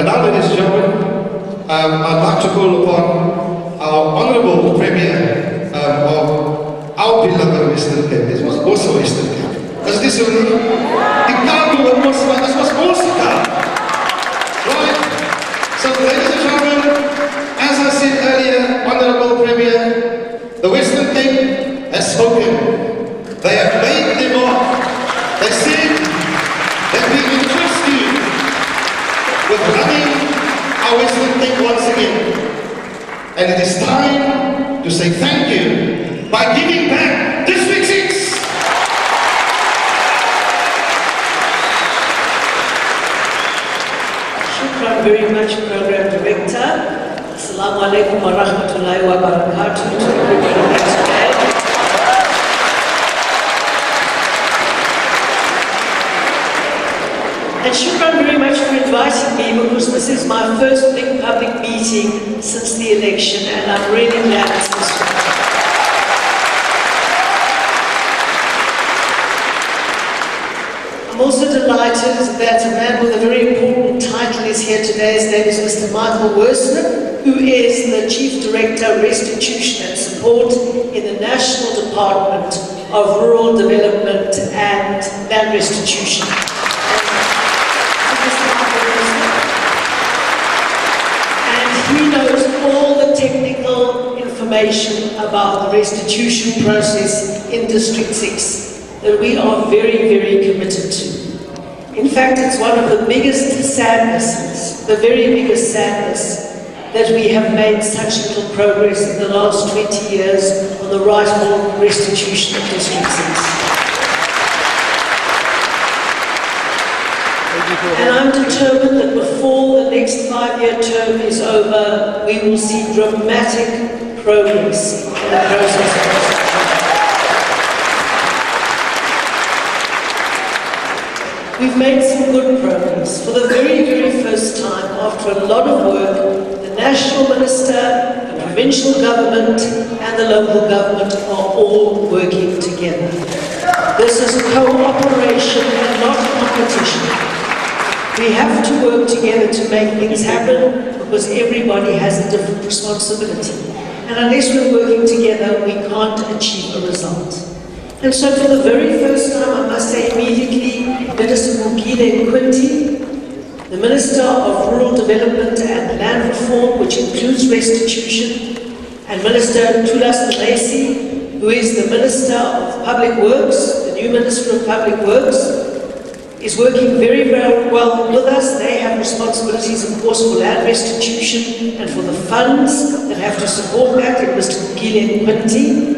Now, ladies and gentlemen, I'd like to call upon our Honourable Premier of our beloved Western Cape. This was also Western Cape. Is this one? The can't do what was, this was also Cape. Right? So, ladies and gentlemen, as I said earlier, Honourable Premier, the Western Cape has spoken. They have made their mark. They said that we entrust you with running our Western Cape once again. And it is time to say thank you by giving back District 6. Shukran very much, Program Director. Assalamu alaikum wa rahmatullahi wa barakatuh to everybody today. And shukran very much for inviting me, because this is my first big public meeting since the election, and I'm really glad it's this one. I'm also delighted that a man with a very important title is here today. His name is Mr. Michael Worsner, who is the Chief Director, Restitution and Support in the National Department of Rural Development and Land Restitution. He knows all the technical information about the restitution process in District 6 that we are very, very committed to. In fact, it's one of the biggest sadnesses, the very biggest sadness, that we have made such little progress in the last 20 years on the rightful restitution of District 6. And I'm determined that before the next 5-year term is over, we will see dramatic progress in the process of restitution. We've made some good progress. For the very, very first time, after a lot of work, the National Minister, the Provincial Government, and the local government are all working together. This is cooperation and not competition. We have to work together to make things happen, because everybody has a different responsibility. And unless we're working together, we can't achieve a result. And so for the very first time, I must say immediately, Minister Zille Quinty, the Minister of Rural Development and Land Reform, which includes restitution, and Minister Tulas Nlesi, who is the Minister of Public Works, the new Minister of Public Works, is working very, very well with us. They have responsibilities, of course, for land restitution and for the funds that have to support that, in Mr. Zille Quinty,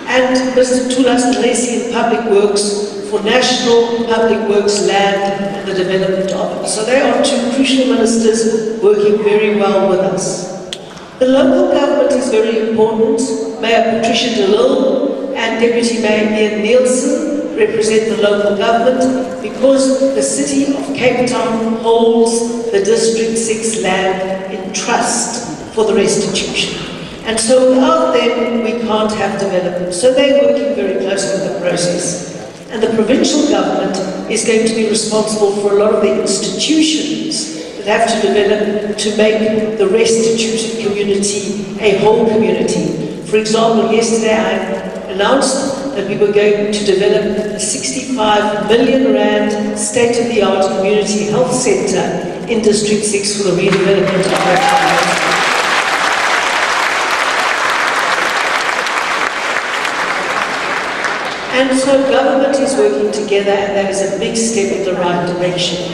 and Mr. Tulas Nlesi in Public Works for National Public Works land and the development of it. So they are two crucial ministers working very well with us. The local government is very important. Mayor Patricia de Lille and Deputy Mayor Ian Nielsen represent the local government, because the city of Cape Town holds the District 6 land in trust for the restitution. And so without them, we can't have development. So they're working very closely with the process. And the provincial government is going to be responsible for a lot of the institutions that have to develop to make the restituted community a whole community. For example, yesterday I announced that we were going to develop a 65 million rand state-of-the-art community health centre in District 6 for the redevelopment of that community. And so government is working together, and that is a big step in the right direction.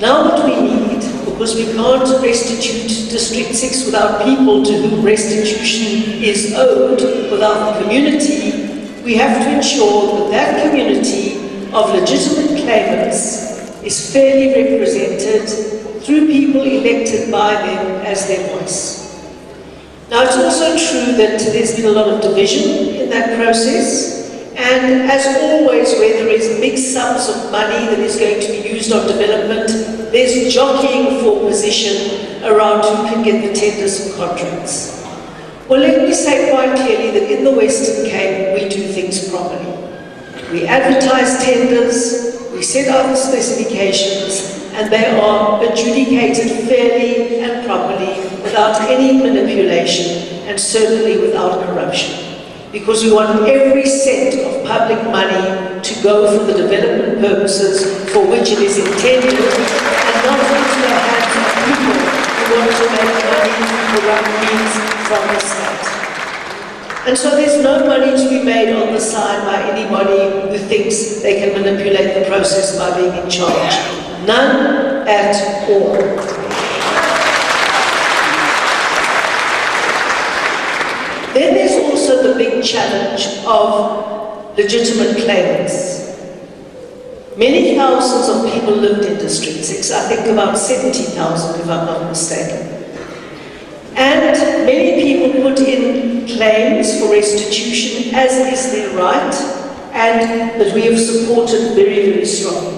Now what we need, because we can't restitute District 6 without people to whom restitution is owed, without the community, we have to ensure that that community of legitimate claimants is fairly represented through people elected by them as their voice. Now, it's also true that there's been a lot of division in that process, and as always, where there is big sums of money that is going to be used on development, there's jockeying for position around who can get the tenders and contracts. Well, let me say quite clearly that in the Western Cape, we do things properly. We advertise tenders, we set out the specifications, and they are adjudicated fairly and properly without any manipulation and certainly without corruption. Because we want every cent of public money to go for the development purposes for which it is intended and not into the hands of people who want to make money through corrupt means from the state. And so there's no money to be made on the side by anybody who thinks they can manipulate the process by being in charge. None at all. Then there's also the big challenge of legitimate claimants. Many thousands of people lived in District 6, I think about 70,000 if I'm not mistaken. And many people put in claims for restitution, as is their right, and that we have supported very, very strongly.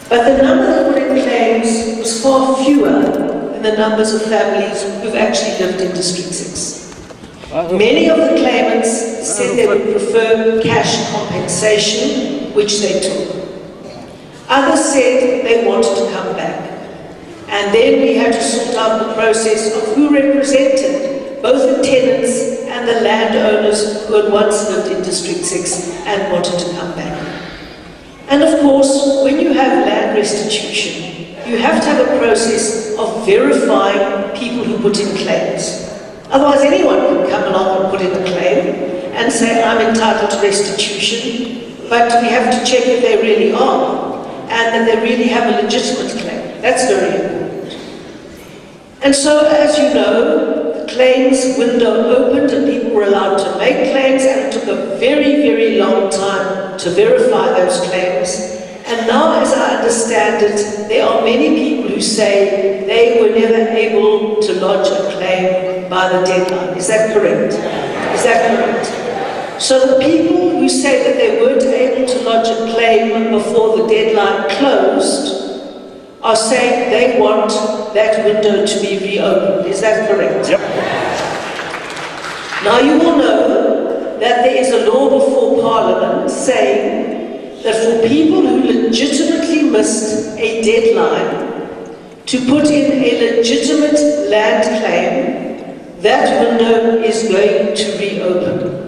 But the number that put in claims was far fewer than the numbers of families who've actually lived in District 6. Many of the claimants said they would prefer cash compensation, which they took. Others said they wanted to come back. And then we had to sort out the process of who represented both the tenants and the landowners who had once lived in District 6 and wanted to come back. And of course, when you have land restitution, you have to have a process of verifying people who put in claims. Otherwise, anyone can come along and put in a claim and say, I'm entitled to restitution, but we have to check if they really are and that they really have a legitimate claim. That's very important. And so, as you know, the claims window opened and people were allowed to make claims, and it took a very, very long time to verify those claims. And now, as I understand it, there are many people who say they were never able to lodge a claim by the deadline. Is that correct? Is that correct? So the people who say that they weren't able to lodge a claim before the deadline closed are saying they want that window to be reopened. Is that correct? Yep. Now you will know that there is a law before Parliament saying that for people who legitimately missed a deadline to put in a legitimate land claim, that window is going to reopen.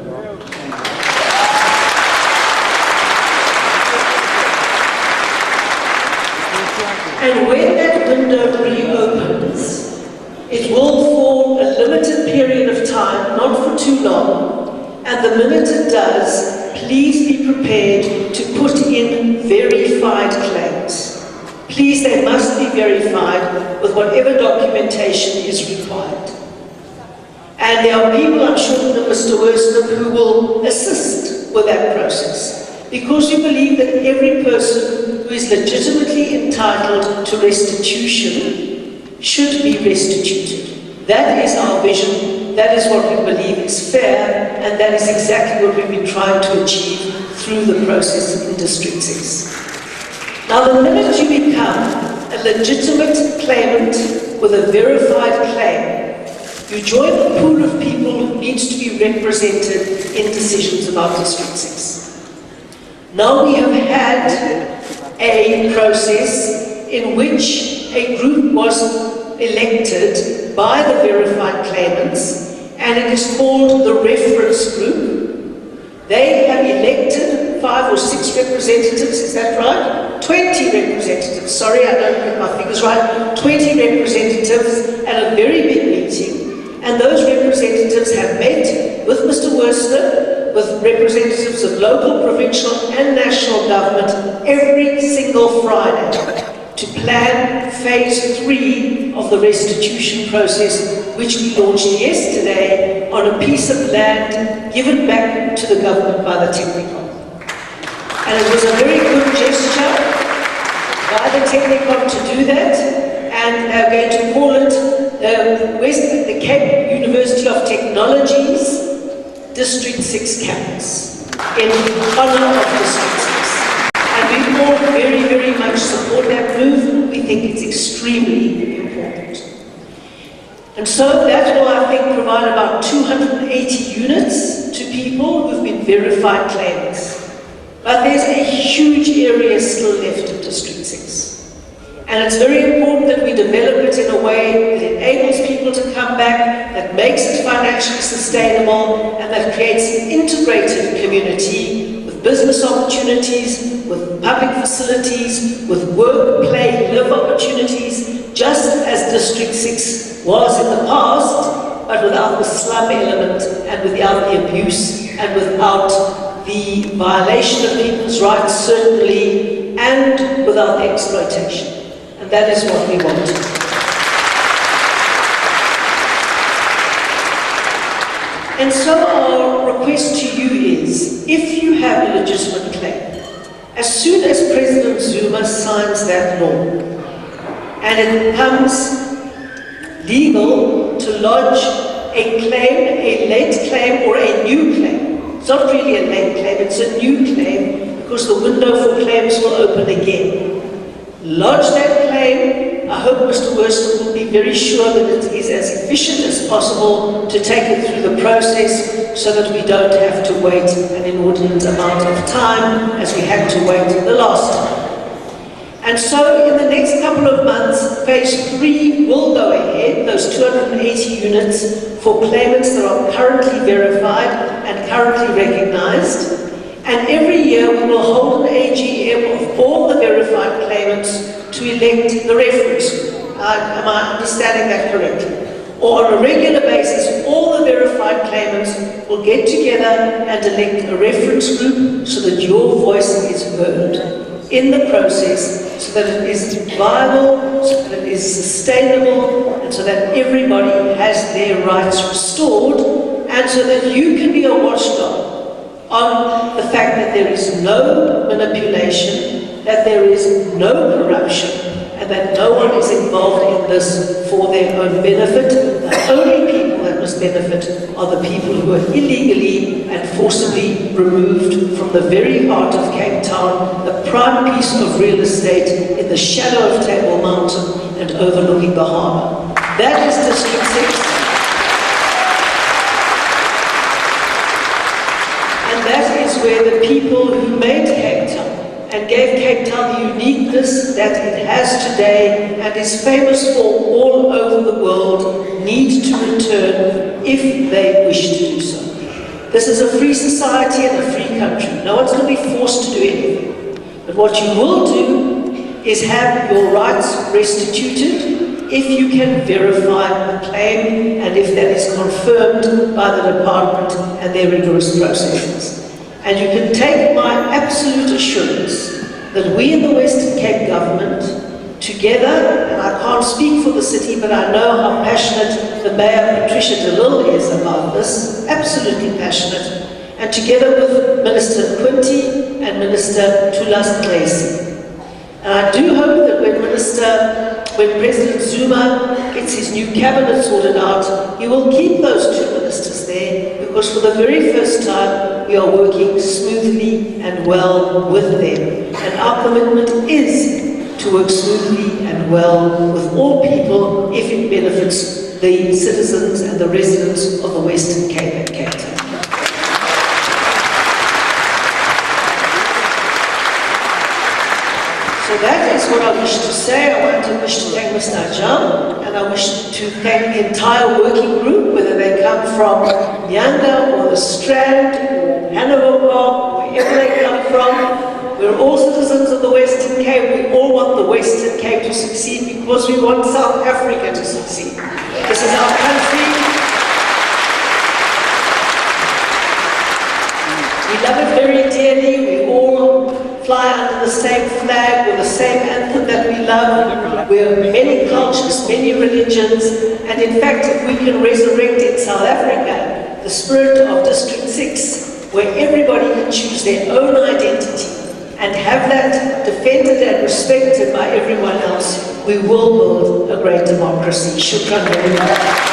And when that window reopens, it will for a limited period of time, not for too long, and the minute it does, please be prepared to put in verified claims. Please, they must be verified with whatever documentation is required. And there are people, I'm sure that Mr. Worsnip, who will assist with that process, because we believe that every person who is legitimately entitled to restitution should be restituted. That is our vision, that is what we believe is fair, and that is exactly what we've been trying to achieve through the process in District 6. Now, the minute you become a legitimate claimant with a verified claim, you join the pool of people who needs to be represented in decisions about District 6. Now we have had a process in which a group was elected by the verified claimants, and it is called the reference group. They have elected 5 or 6 representatives, is that right? 20 representatives, sorry, I don't get my figures right. 20 representatives at a very big meeting. And those representatives have met with Mr. Worsnip, with representatives of local, provincial and national government every single Friday to plan phase 3 of the restitution process, which we launched yesterday on a piece of land given back to the government by the Technicon. And it was a very good gesture by the Technicon to do that, and they're going to call it the Cape University of Technologies District 6 campus, in honor of District 6. And we all very, very much support that move. We think it's extremely important. And so that will, I think, provide about 280 units to people who've been verified claimants. But there's a huge area still left in District 6. And it's very important that we develop it in a way that enables people to come back, that makes it financially sustainable, and that creates an integrated community with business opportunities, with public facilities, with work, play, live opportunities, just as District 6 was in the past, but without the slum element and without the abuse and without the violation of people's rights, certainly, and without the exploitation. And that is what we want. And so our request to you is, if you have a legitimate claim, as soon as President Zuma signs that law, and it becomes legal to lodge a claim, a late claim or a new claim. It's not really a late claim, it's a new claim, because the window for claims will open again. Lodge that claim. I hope Mr. Worston will be very sure that it is as efficient as possible to take it through the process so that we don't have to wait an inordinate amount of time as we had to wait the last time. And so in the next couple of months, phase 3 will go ahead, those 280 units for claimants that are currently verified and currently recognized. And every year we will hold an AGM of all the verified claimants to elect the reference group. Am I understanding that correctly? Or on a regular basis, all the verified claimants will get together and elect a reference group so that your voice is heard in the process, so that it is viable, so that it is sustainable, and so that everybody has their rights restored, and so that you can be a watchdog on the fact that there is no manipulation, that there is no corruption, and that no one is involved in this for their own benefit. The only people that must benefit are the people who are illegally and forcibly removed from the very heart of Cape Town, the prime piece of real estate in the shadow of Table Mountain and overlooking the harbour. That is District 6. That is where the people who made Cape Town and gave Cape Town the uniqueness that it has today and is famous for all over the world need to return if they wish to do so. This is a free society and a free country. No one's going to be forced to do anything. But what you will do is have your rights restituted if you can verify the claim and if that is confirmed by the department and their rigorous processes. And you can take my absolute assurance that we in the Western Cape government, together, and I can't speak for the city, but I know how passionate the Mayor, Patricia de Lille, is about this, absolutely passionate, and together with Minister Quinty and Minister Tulas Glacy. And I do hope that when President Zuma gets his new cabinet sorted out, he will keep those two ministers there, because for the very first time we are working smoothly and well with them. And our commitment is to work smoothly and well with all people if it benefits the citizens and the residents of the Western Cape and Cape Town. So that is what I wish to say. I wish to thank Mr. Ajam, and I wish to thank the entire working group, whether they come from Nyanga or the Strand or Hanover Park, wherever they come from. We're all citizens of the Western Cape. We all want the Western Cape to succeed because we want South Africa to succeed. This is our country. We love it very dearly. We all fly under the same flag with the same anthem that we love. We're many cultures, many religions, and in fact, if we can resurrect in South Africa the spirit of District 6, where everybody can choose their own identity and have that defended and respected by everyone else, we will build a great democracy. Shukran very much.